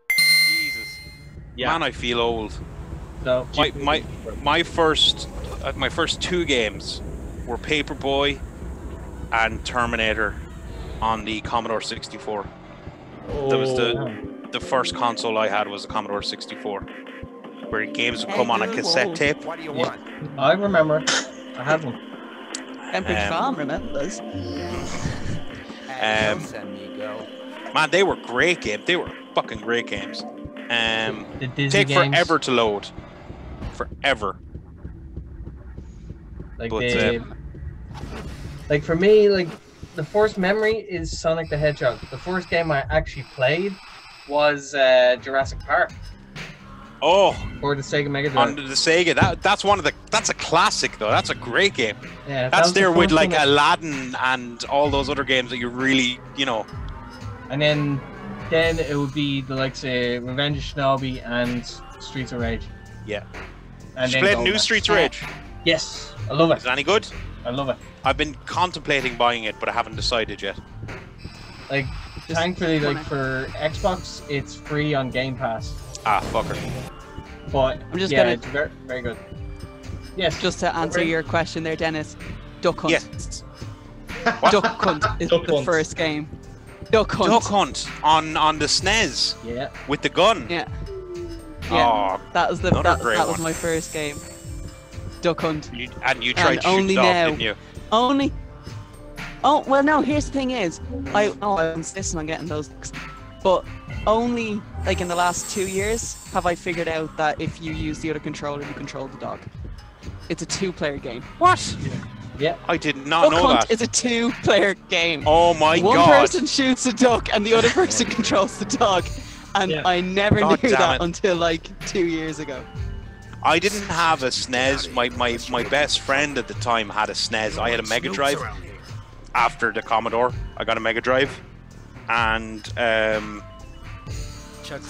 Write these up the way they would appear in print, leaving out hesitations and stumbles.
Jesus. Yeah. Man, I feel old. So My first 2 games were Paperboy and Terminator on the Commodore 64. That was the first console I had, was a Commodore 64, where games would come on a cassette tape. What do you want? I remember. I had one. Pembridge Farm remembers. Man, they were great games. They were fucking great games. The Disney Take games, forever to load. Forever. like But, like for me, like the first memory is Sonic the Hedgehog. The first game I actually played was Jurassic Park Oh, for the Sega Mega Drive. on the Sega. That's a classic though. That's a great game. Yeah, That's there with first like one Aladdin and all those other games that you really, you know. and then it would be the likes of Revenge of Shinobi and Streets of Rage. Yeah. And Did you then play the new Golden. Streets of Rage? Yes, I love Is it. it any good? I love it. I've been contemplating buying it, but I haven't decided yet. Like, thankfully, like for Xbox, it's free on Game Pass. Ah, fucker. But I'm just yeah, gonna- it's very, very good. Yes. Just to answer your question there, Dennis. Duck Hunt. Yes. Duck Hunt is Duck the Hunt. first game. Duck Hunt. Duck Hunt on the SNES Yeah. with the gun. Yeah. Yeah. Oh, That was another great that was one. my first game. Duck Hunt. you tried to shoot only it off, now- didn't you? Only. Oh well, no. Here's the thing: is I insisting on getting those, but only like in the last 2 years have I figured out that if you use the other controller, you control the dog. It's a 2-player game. What? Yeah. I did not Duck know Hunt that. is a 2-player game. Oh my One god. person shoots a duck and the other person controls the dog, and Yeah. I never God knew damn that it. until like 2 years ago. I didn't have a SNES. My best friend at the time had a SNES. I had a Mega Drive. After the Commodore, I got a Mega Drive, and so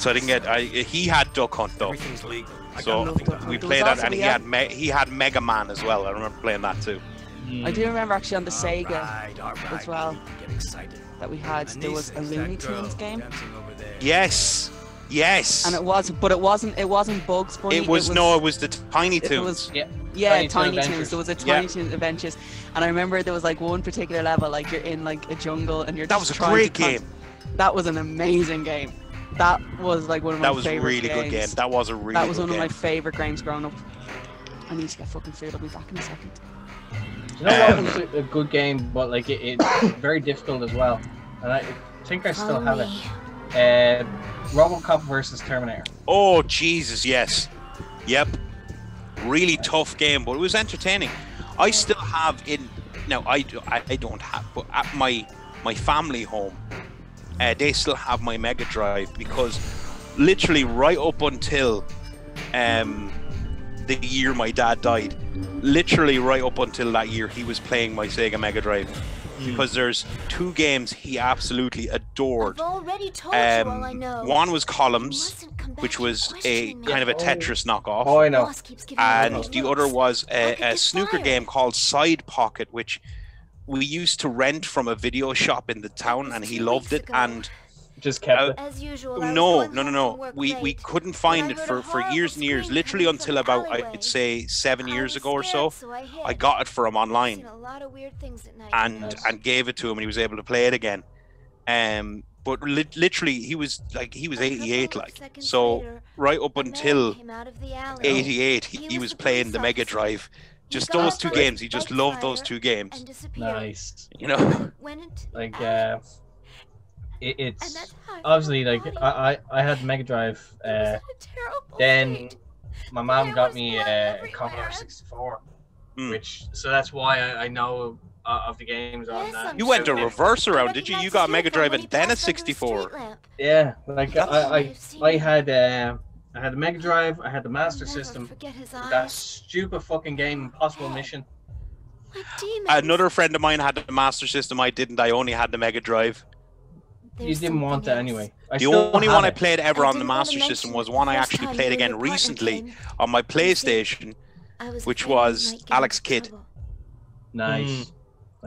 I didn't get. He had Duck Hunt though, Everything's legal. so we There played was that, and also he had Mega Man as well. I remember playing that too. I do remember actually on the Sega Alright, as well. we need to get excited. that we had. There was a Looney Tunes game, Yes, yes. and it wasn't Bugs Bunny. It was the Tiny Toons. It was Yeah. yeah, Tiny Toon Tiny Adventures. Toons. There was a Tiny Toon Adventures, and I remember there was like one particular level, like you're in like a jungle and you're That just was a trying great to con- game. That was an amazing game. That was like one of my That was a favorite really good game. games. That was a really That was good one of game. my favorite games growing up. I need to get fucking food. I'll be back in a second. You know what was a good game, but like it's very difficult as well. And I think I still have it. RoboCop versus Terminator. Oh Jesus, yes, yep. Really tough game, but it was entertaining. I still have in now. I don't have, but at my family home, they still have my Mega Drive because literally right up until the year my dad died, literally right up until that year, he was playing my Sega Mega Drive. Because there's two games he absolutely adored. I've already told you all I know. One was Columns, Mustn't come back which was a questioning me. kind of a Tetris knockoff. Oh, I know. Boss keeps giving me And those the looks. other was I'll a get snooker fired. game called Side Pocket, which we used to rent from a video shop in the town, and he 2 loved weeks it. ago. And Just kept it. As usual, I was no, going no, no, home no, from work we late. couldn't find I it heard for a horrible years and years, scream literally coming from until the about alleyway. I'd say 7 I years was ago or scared, so. I hid. I got it for him I've online seen a lot of weird things at night. and gave it to him, and he was able to play it again. But literally, he was A 88, couple of like, seconds so later, right up a man until came out of the alley. 88, He he was was the playing police the Mega officer. Drive. He Just got those off two on games. his He just bike loved those tire two games. and disappeared. Nice. You know. Went into the Like alley. And it's that's how I obviously found like the body. I had Mega Drive. It was a terrible Then fate. my mom There got was me blood a everywhere. Commodore 64, Mm. which so that's why I know of the games on Yes, that. I'm You went a sure. reverse I around, did you? You recognized got a his Mega Drive uniform and then a when he passed under the 64. street lamp. Yeah, like That's- I had the Mega Drive, I had the Master I'll never System, forget his that eyes. stupid fucking game Impossible Mission. Like demons. Another friend of mine had the Master System. I didn't. I only had the Mega Drive. You There's didn't want something that else. anyway. I The still only have one I it. played ever I on the didn't wanna Master System was mention one I the actually first played time again you and your partner recently came. on my You see, PlayStation, I was which afraid we was might get Alex into Kidd. trouble. Nice.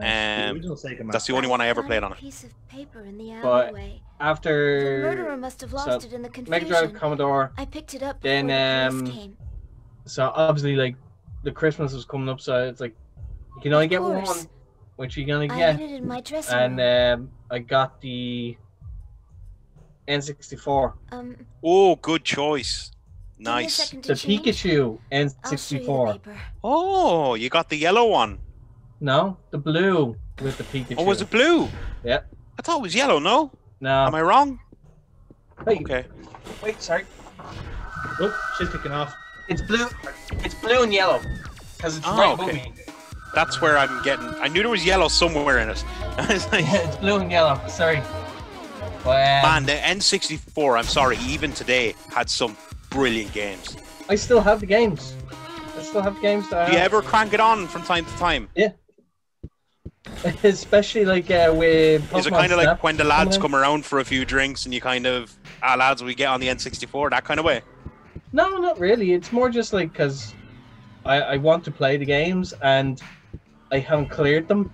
The original Sega Master. That's the only one I ever found played a on it. piece of paper in the But alleyway. The after murderer must have lost it in the Mega Drive, confusion. Commodore, I picked it up then, before the police came. so obviously like the Christmas was coming up, so it's like you can only Of get one, course. which you can only I get. hid it in my dressing And room. I got the N64, Oh, good choice. Give me a Nice. second to the change. Pikachu I'll show you the N64. paper. Oh, you got the yellow one. No, the blue with the Pikachu. Oh, was it blue? Yeah. I thought it was yellow, no? No. Am I wrong? Wait, Okay. wait, sorry. Oh, shit's kicking off. It's blue. It's blue and yellow, because it's Oh, right above okay. me. That's where I'm getting... I knew there was yellow somewhere in it. I was like, Yeah, it's blue and yellow. Sorry. But, man, the N64, I'm sorry, even today, had some brilliant games. I still have the games. I still have the games that I Do you have. ever crank it on from time to time? Yeah. Especially like with Pokemon Is it kind of like Snap when the lads coming come around for a few drinks and you kind of, lads, we get on the N64, that kind of way? in? No, not really. It's more just like because I want to play the games and I haven't cleared them.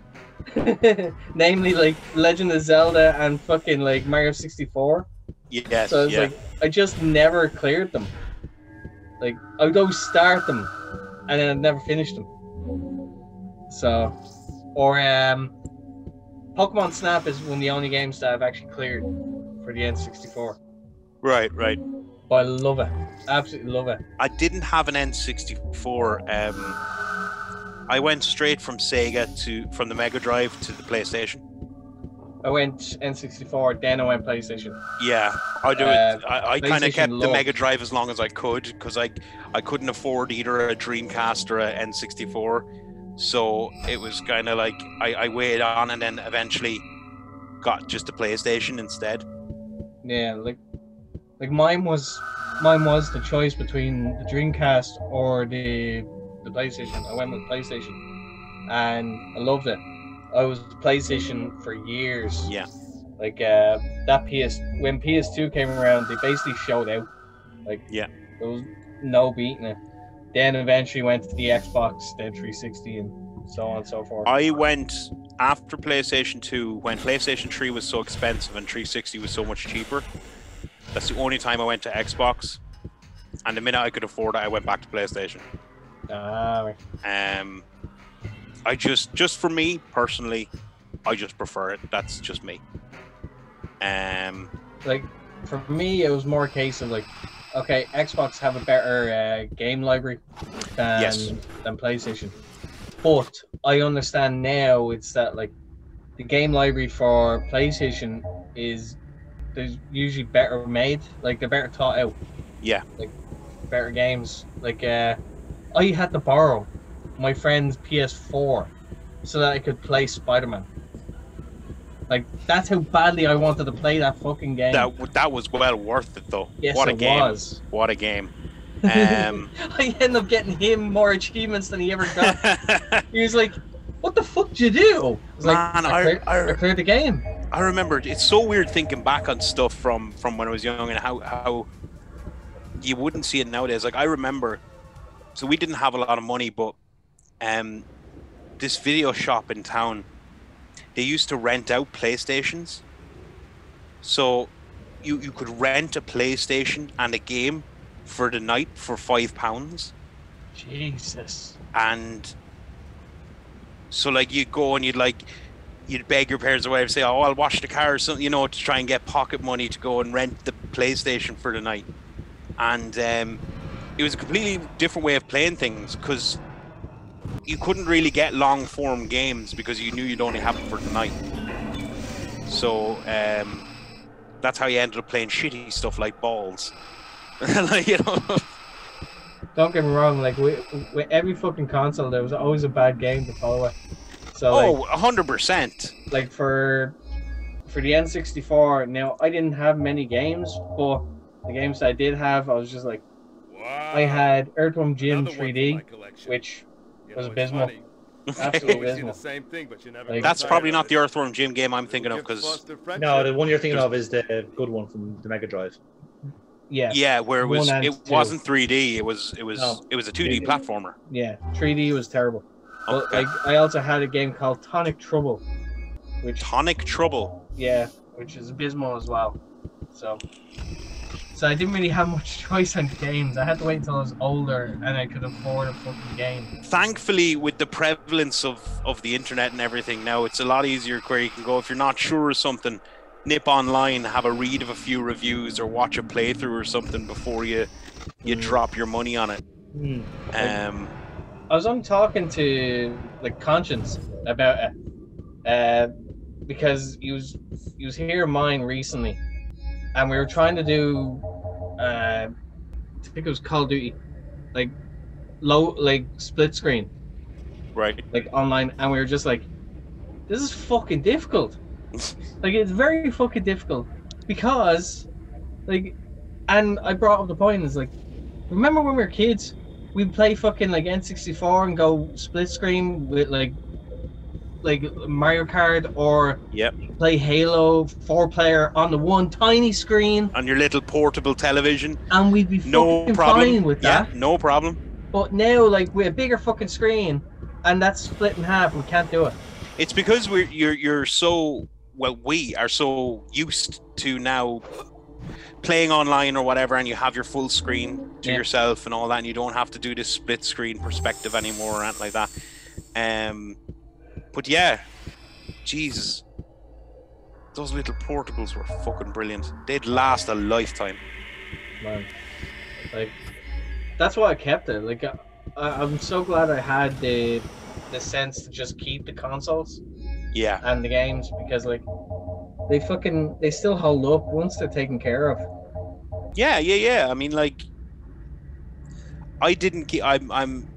Namely, like Legend of Zelda and fucking like Mario 64. Yes, So it's yeah. like I just never cleared them. Like I would always start them and then I'd never finish them. So, or Pokemon Snap is one of the only games that I've actually cleared for the N64. Right, right. But I love it, absolutely love it. I didn't have an N64. I went straight from Sega from the Mega Drive to the PlayStation. I went N64, then I went PlayStation. Yeah, I do it. I kind of PlayStation kept the loved. Mega Drive as long as I could because I couldn't afford either a Dreamcast or a N64. So it was kind of like I waited on and then eventually got just a PlayStation instead. Yeah, like mine was the choice between the Dreamcast or the PlayStation. I went with PlayStation, and I loved it. I was PlayStation for years. Yeah. Like when PS2 came around, they basically showed out. Like Yeah. there was no beating it. Then eventually went to the Xbox, then 360, and so on and so forth. I went after PlayStation 2 when PlayStation 3 was so expensive and 360 was so much cheaper. That's the only time I went to Xbox. And the minute I could afford it, I went back to PlayStation. Right. I just for me personally, I just prefer it. That's just me. Like for me, it was more a case of like, okay, Xbox have a better game library than Yes. than PlayStation, but I understand now it's that like the game library for PlayStation is there's usually better made, like they're better thought out, Yeah. like better games. Like I had to borrow my friend's PS4 so that I could play Spider-Man. Like that's how badly I wanted to play that fucking game. That was well worth it though. Yes, What a it game. was. What a game. I ended up getting him more achievements than he ever got. He was like, "What the fuck did you do?" I was like, Man, I cleared the game." I remember it's so weird thinking back on stuff from when I was young and how you wouldn't see it nowadays. Like I remember, so we didn't have a lot of money, but this video shop in town, they used to rent out PlayStations. So you could rent a PlayStation and a game for the night for £5. Jesus. And so like you'd go and you'd beg your parents away and say, "Oh, I'll wash the car," or something, you know, to try and get pocket money to go and rent the PlayStation for the night. And it was a completely different way of playing things because you couldn't really get long form games because you knew you'd only have them for the night. So that's how you ended up playing shitty stuff like Balls. Like, you know. Don't get me wrong. Like with every fucking console, there was always a bad game to follow it. So Oh, 100%. like for the N64, now I didn't have many games, but the games that I did have, I was just like, I had Earthworm Jim 3D, which was abysmal. Absolutely abysmal. Like, That's probably not the Earthworm Jim game I'm thinking of because No, the one you're thinking of is the good one from the Mega Drive. yeah, where it One and it two. wasn't 3D. It was No. a 2D platformer. yeah, 3D was terrible. But Okay. like, I also had a game called Tonic Trouble, which Tonic Trouble. which is abysmal as well. So I didn't really have much choice on games. I had to wait until I was older and I could afford a fucking game. Thankfully, with the prevalence of the internet and everything now, it's a lot easier where you can go, if you're not sure of something, nip online, have a read of a few reviews or watch a playthrough or something before you drop your money on it. I was on talking to like Conscience about it, because he was here in mine recently, and we were trying to do, I think it was Call of Duty, like split screen, Right. like online, and we were just like, this is fucking difficult. Like, it's very fucking difficult because, like, and I brought up the point is like, remember when we were kids, we'd play fucking like N64 and go split screen with like Mario Kart, or play Halo 4-player on the one tiny screen on your little portable television, and we'd be fucking fine with that. Yeah, no problem. But now, like, with a bigger fucking screen and that's split in half, we can't do it. It's because you're so, well, we are so used to now playing online or whatever, and you have your full screen to yourself and all that, and you don't have to do this split screen perspective anymore or anything like that. But yeah, Jesus, those little portables were fucking brilliant. They'd last a lifetime. Man, like, that's why I kept it. Like, I'm so glad I had the sense to just keep the consoles and the games, because like they still hold up once they're taken care of. Yeah. I mean, like, I didn't keep. I'm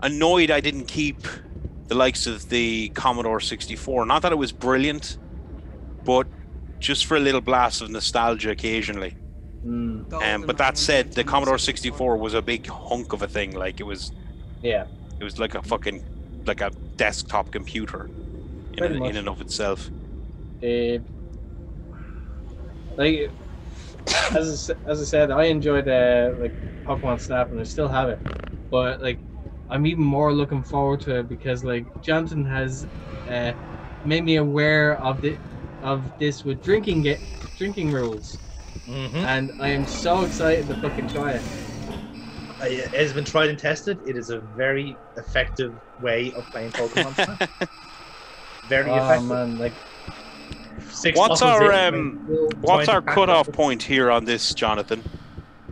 annoyed I didn't keep the likes of the Commodore 64. Not that it was brilliant, but just for a little blast of nostalgia occasionally. But that said, the Commodore 64 was a big hunk of a thing. Like, it was like a fucking, like a desktop computer in and of itself. Like, as I said, I enjoyed like Pokemon Snap, and I still have it. But like, I'm even more looking forward to it because like Jonathan has made me aware of this with drinking rules, and I am so excited to fucking try it. It has been tried and tested. It is a very effective way of playing Pokemon Snap. Very effective. Man, like, what's our cutoff point here on this, Jonathan?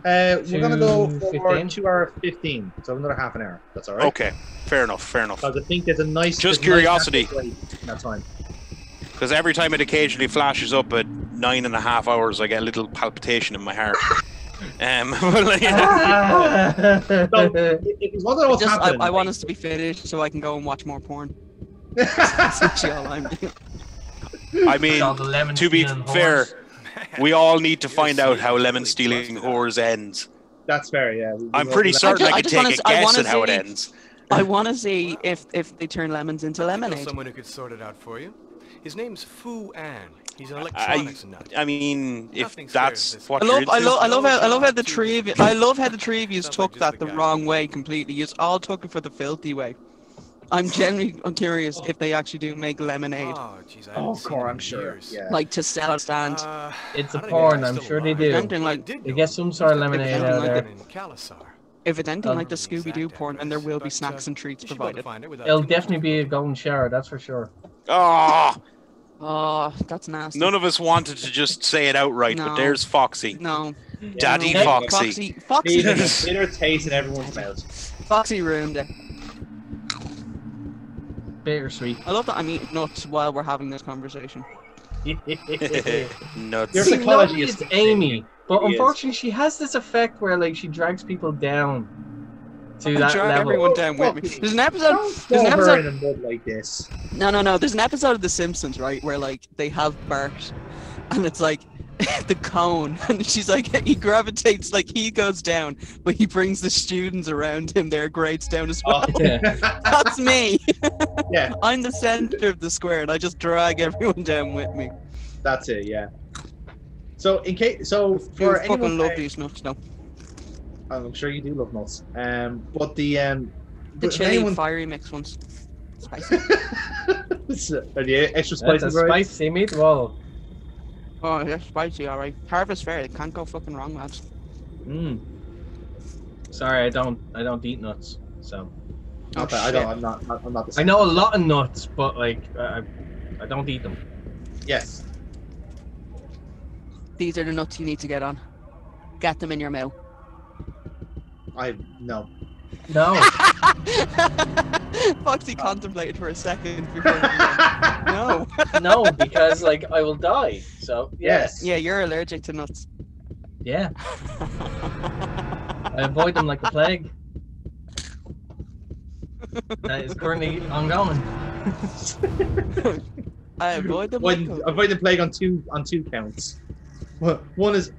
We're gonna go for 2 hour 15, so another half an hour. That's all right. Okay, fair enough. Because I think there's a nice. Just curiosity. That's fine. Because every time it occasionally flashes up at 9.5 hours, I get a little palpitation in my heart. I want us to be finished so I can go and watch more porn. That's actually all I'm doing. I mean, to be fair, we all need to find out how lemon stealing whores ends. That's fair, yeah. I'm pretty certain I can take a guess at how it ends. I want to see if they turn lemons into lemonade. Someone who could sort it out for you. His name's Fu An. He's an electronics nut. I mean, if that's what I love how the three of you took that the wrong way completely. You all took it for the filthy way. I'm genuinely curious if they actually do make lemonade. Oh, core, I'm sure. Yeah. Like to sell at stand. It's a porn, I'm sure they do. They get some sort of lemonade out there. If it's anything like the Scooby-Doo porn, then there will be snacks and treats provided. It'll definitely be a golden shower, that's for sure. Oh, that's nasty. None of us wanted to just say it outright, but there's Foxy. No. Daddy Foxy. Foxy. Bitter taste in everyone's mouth. Foxy ruined it. Bittersweet. I love that I'm eating nuts while we're having this conversation. Nuts. Your psychology is Amy, but unfortunately she has this effect where like she drags people down to that drag level. Everyone down with me. There's an episode. In a mud like this. No. There's an episode of The Simpsons, right, where like they have Bart, and it's like the cone, and she's like he gravitates, like he goes down, but he brings the students around him their grades down as well. Oh, yeah. That's me. Yeah. I'm the center of the square, and I just drag everyone down with me. That's it. Yeah. So for you anyone, fucking love these nuts, no? I'm sure you do love nuts. But the The But chili anyone- fiery mix ones. Spicy. Are the extra That's spicy? a spicy meatball. Oh, yeah, spicy, alright. Harvest Fair, it can't go fucking wrong, lads. Mm. Sorry, I don't eat nuts. So Not that, I don't. I'm not the I same. know a lot of nuts, but like I don't eat them. Yes. These are the nuts you need to get on. Get them in your mouth. No. No. Foxy contemplated for a second before he went, no. No, because like I will die. So Yes. Yeah, you're allergic to nuts. yeah. I avoid them like the plague. That is currently ongoing. I avoid them like coke. Avoid the plague on two counts. One is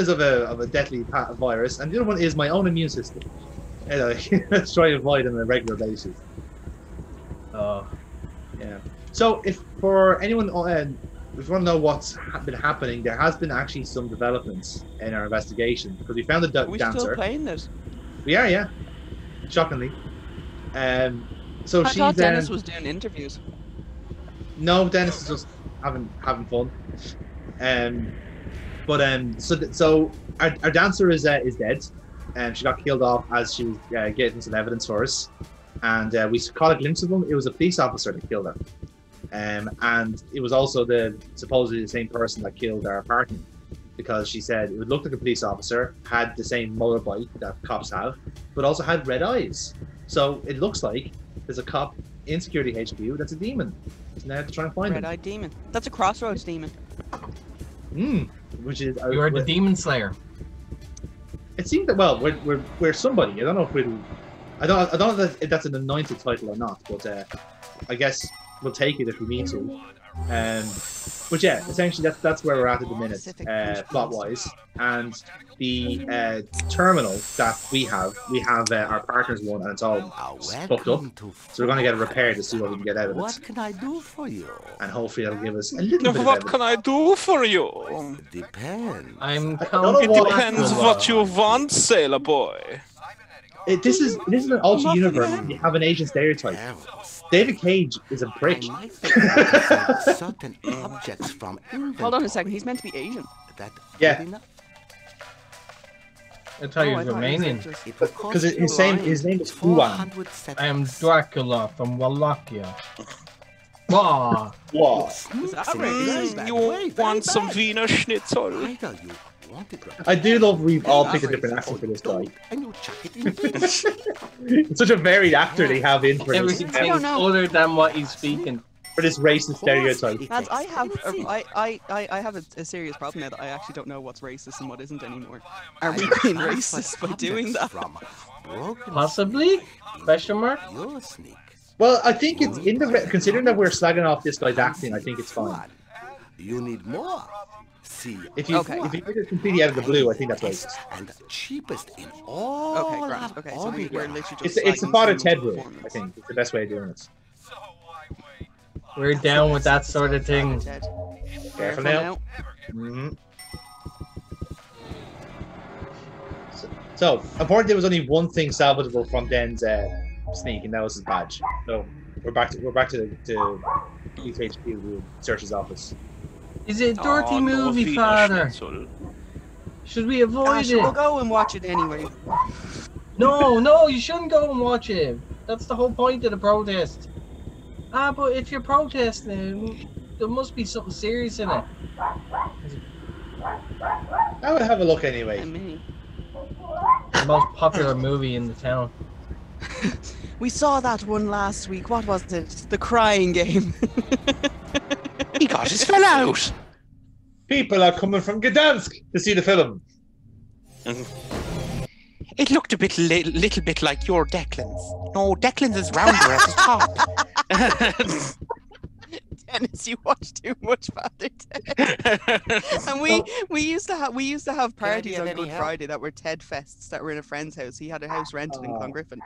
of a deadly virus, and the other one is my own immune system. Let's try to avoid on a regular basis. Oh. Yeah. So, if for anyone, if you want to know what's been happening, there has been actually some developments in our investigation because we found a Are we dancer. still playing this? We are, yeah. Shockingly. So I she's. thought Dennis was doing interviews. No, Dennis is just having fun. So our dancer is dead. She got killed off as she was getting some evidence for us, and we caught a glimpse of him. It was a police officer that killed her, and it was also supposedly the same person that killed our partner, because she said it would look like a police officer, had the same motorbike that cops have, but also had red eyes. So it looks like there's a cop in security HQ that's a demon. So now to try and find him. Red-eyed demon. That's a crossroads demon. Which is You are the demon slayer. It seems that we're somebody. I don't know if I don't know if that's an anointed title or not, but I guess we'll take it if we need to. But yeah, essentially that's where we're at the minute, plot wise. And the terminal that we have our partner's one, and it's all fucked up. So we're gonna get it repaired to see what we can get out of it. What can I do for you? And hopefully it'll give us a little bit of What evidence. can I do for you? Depends. I'm I don't know It what- depends what you want, sailor boy. This is an alternate universe. You have an Asian stereotype. David Cage is a prick. I might think certain objects from Hold on a second, he's meant to be Asian. that Yeah. good enough. I thought he was I thought he was Romanian. just- It will cost Because you his name is Huan. 400 I am seconds. Dracula from Wallachia. Wow. Wow. Sneaks that in right? very bad You way, very want some bad. Wiener Schnitzel? Either you want it or I do love we've all not. picked a different accent for this guy. Don't, and you chuck it in the bin. It's such a varied actor they have in for this, Everything don't know. other than what he's speaking. for this racist stereotype. Lads, I have a serious problem now that I actually don't know what's racist and what isn't anymore. Are we being racist by doing that? From broken Possibly? Question mark? your sneak. Well, I think it's considering that we're slagging off this guy's acting, I think it's fine. You need more. See, If you Okay. if you take it completely out of the blue, I think that's racist. and cheapest in all. Okay, grand. of Okay, so we're Oregon. literally just. It's the slagging Father someone's Ted rule, performance. I think. It's the best way of doing this. We're down with that sort of thing. Ted. Careful now. Mhm. So, apparently there was only one thing salvageable from Den's sneak, and that was his badge. So we're back to East HQ, the search's office. Is it a dirty Oh, no movie, Wiener Father? Schnitzel. Should we avoid Sure, we'll it? go and watch it anyway. No, you shouldn't go and watch it. That's the whole point of the protest. But if you're protesting, there must be something serious in it. I would have a look anyway. And me. The most popular movie in the town. We saw that one last week. What was it? The Crying Game. He got his fell out. People are coming from Gdansk to see the film. It looked a little bit like your Declan's. No, Declan's is rounder at the top. Dennis, you watch too much Father Ted. And we used to have parties on Good Friday that were Ted fests that were in a friend's house. He had a house rented in Clongriffin,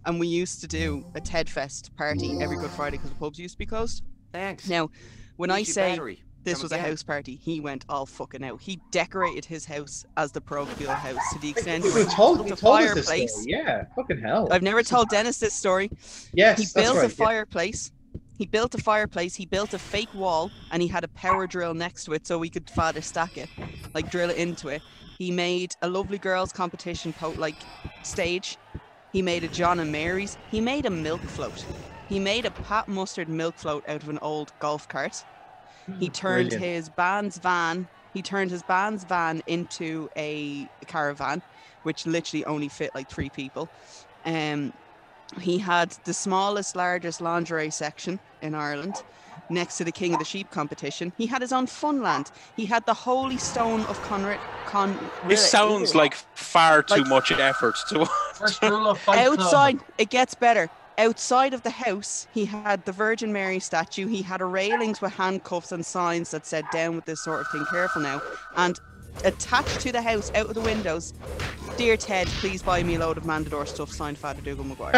and we used to do a Ted fest party every Good Friday because the pubs used to be closed. Thanks. Now, when I Here's your say battery. this Come was a again. house party. He went all fucking out. He decorated his house as the parochial house to the extent We where he told built a us this story. fireplace. Yeah, fucking hell. I've never told Dennis this story. Yes, He that's built right. a fireplace. He built a fireplace. He built a fake wall, and he had a power drill next to it so we could father stack it, like drill it into it. He made a lovely girls competition stage. He made a John and Mary's. He made a milk float. He made a Pat Mustard milk float out of an old golf cart. He turned Brilliant. his band's van. He turned his band's van into a caravan, which literally only fit like 3 people. He had the smallest, largest lingerie section in Ireland, next to the King of the Sheep competition. He had his own funland. He had the Holy Stone of This sounds like far too Like- much effort to. First rule of Fight Club. outside. It gets better. Outside of the house, he had the Virgin Mary statue. He had a railings with handcuffs and signs that said "Down with this sort of thing, careful now." And attached to the house, out of the windows, "Dear Ted, please buy me a load of Mandador stuff, signed Father Dougal Maguire."